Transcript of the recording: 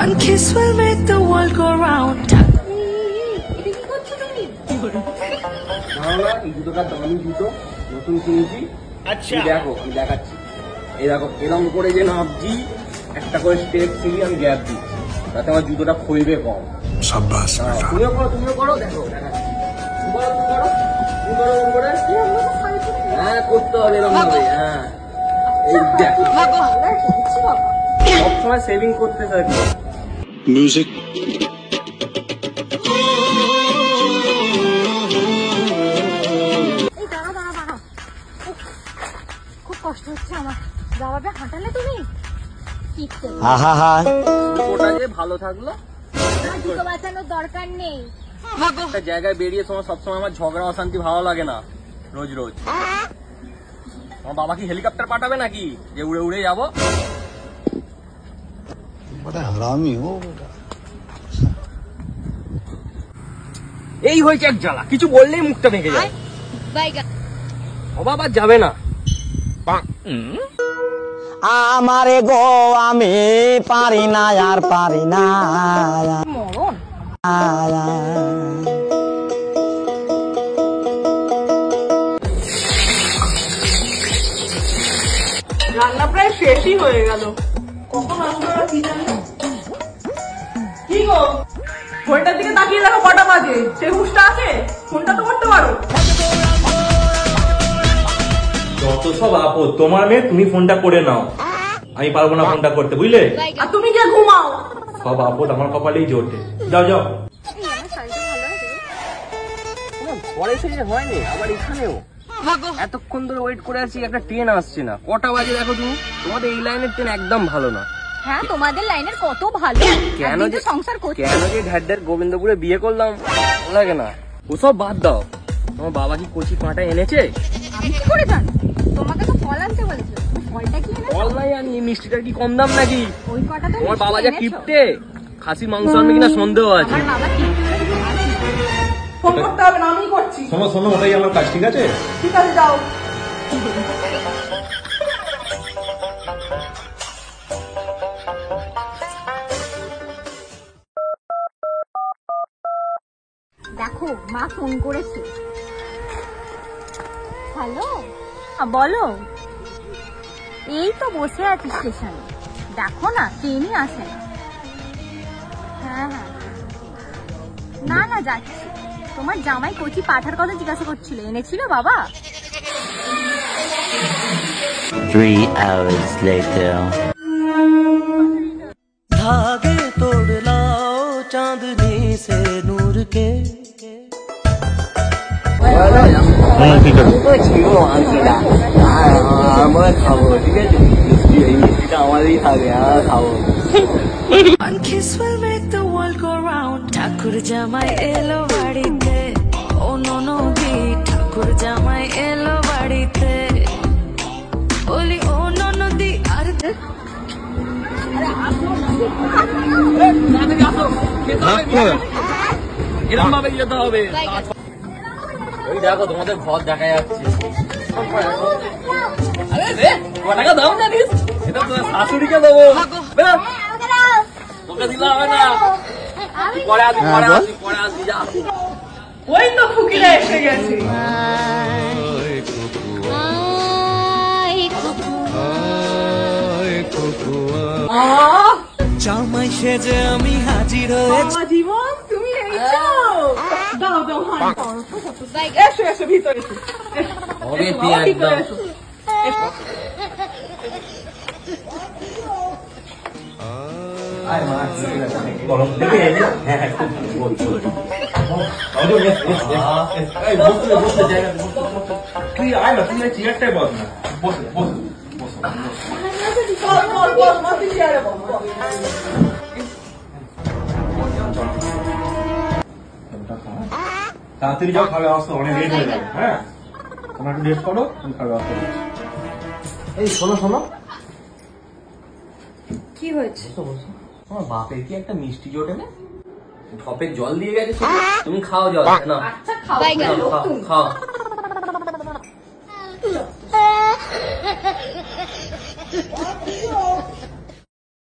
One kiss will make the world go round. নতুন কিনেছি। আচ্ছা দেখো আমি দেখাচ্ছি, এই দেখো এরকম করে যে নামছি একটা করে স্টেপ ছিলি আমি গ্যাপ দিচ্ছি যাতে আমার জুতোটা খুলবে কম। তুমিও করো তুমিও করো, দেখো হ্যাঁ করতে হবে এরকম ভাবে। হ্যাঁ এই দেখো সবসময় সেভিং করতে থাকি। মিউজিক কষ্ট হচ্ছে আমার, যাওয়াবে হাঁটালে তুমি ওটা যে ভালো থাকলো, জুতো বাঁচানোর দরকার নেই। একটা জায়গায় বেরিয়ে তোমার সবসময় আমার ঝগড়া অশান্তি ভালো লাগে না রোজ রোজ। আমার বাবা কি হেলিকপ্টার পাঠাবে নাকি যে উড়ে উড়ে যাবো? এই হয়েছে এক জ্বালা, কিছু বললেই মুখটা ভেঙে যায়। বাবা যাবে না আমারে গো, আমি পারি না আর পারি না। রান্না প্রায় শেষই হয়ে গেল, কখন আসবে ওরা কি জানে। কি গো ঘড়িটার দিকে তাকিয়ে দেখো কটা বাজে, সেই হুঁশটা আছে? ফোনটা তো করতে পারো। যত সব আপদ, তোমার মেয়ে তুমি ফোনটা করে নাও, আমি পারবো না ফোনটা করতে, বুঝলে? আর তুমি গিয়ে ঘুমাও। সব আপদ আমার কপালেই জোটে। যাও যাও। পরে শেষে হয়নি, আবার এখানেও এতক্ষণ ধরে ওয়েট করে আছি, একটা ট্রেন আসছে না। কটা বাজে দেখো তুমি? তোমাদের এই লাইনের ট্রেন একদম ভালো না। হ্যাঁ তোমাদের লাইনের কত ভালো, কেন যে সংসার করতে, কেন যে ঢ্যাড্ডের গোবিন্দপুরে বিয়ে করলাম লাগে না। ওসব বাদ দাও, তোমার বাবা কি কচি পাঁটা এনেছে? আমি কি করে জানি? তোমাকে তো ফল আনতে বলেছে, ফলটা কি এনেছো? ফল নাই আনি, মিষ্টিটার কি কম দাম নাকি? ওই কটা তো তোমার বাবা যা কিপটে, খাসি মাংস আনবে কিনা সন্দেহ আছে। আমার বাবা কিপটে বলে কিছু আছে? ফোন করতে হবে না, আমি করছি। শোনো শোনো, ওটাই আমার কাজ, ঠিক আছে? ঠিক আছে যাও। দেখো মা ফোন করেছে। হ্যালো বলো। এই তো বসে আছি স্টেশনে, দেখো না ট্রেনই আসে না। হ্যাঁ হ্যাঁ না না যাচ্ছি। তোমার জামাই কচি পাঠার কথা জিজ্ঞাসা করছিল, এনেছিল বাবা? 3 hours later. धागे तोड़ लाओ चांदनी से नूर के। One kiss will make the world go round. ঠাকুর জামাই এলো বাড়িতে, ও ননদি ঠাকুর জামাই এলো বাড়িতে, বলি ও ননদি। আর এরকম ভাবে যেতে হবে। ওই দেখো তোমাদের ঘর দেখা যাচ্ছে। টাকা দাও জানিস, এটা তোমার শাশুড়িকে দেবো, তোকে দিলে হবে না। পরে আসবি পরে আসবি পরে আসবি, যা। ওই তো ফুকিরা এসে গেছে। জামাই সেজে আমি হাজির হয়েছি। জীবন তুমি এসেছো, দাও দাও হাত। এসো এসো ভিতরে এসো। হবে পেঁয়াজ দাও। গরম থেকে হ্যাঁ হ্যাঁ তুই আয় না, তুমি চেয়ারটাই বস না, বস বস বস। তাড়াতাড়ি যাও, খাবে আসতে অনেক লেট হয়ে যাবে। হ্যাঁ তোমরা একটু রেস্ট করো, তুমি খাবে আসতে। এই শোনো শোনো, কি হয়েছে? তোমার বাপের কি একটা মিষ্টি জোটে না, ঢপে জল দিয়ে গেছে, তুমি খাও জল না। আচ্ছা খাও খাও খাও।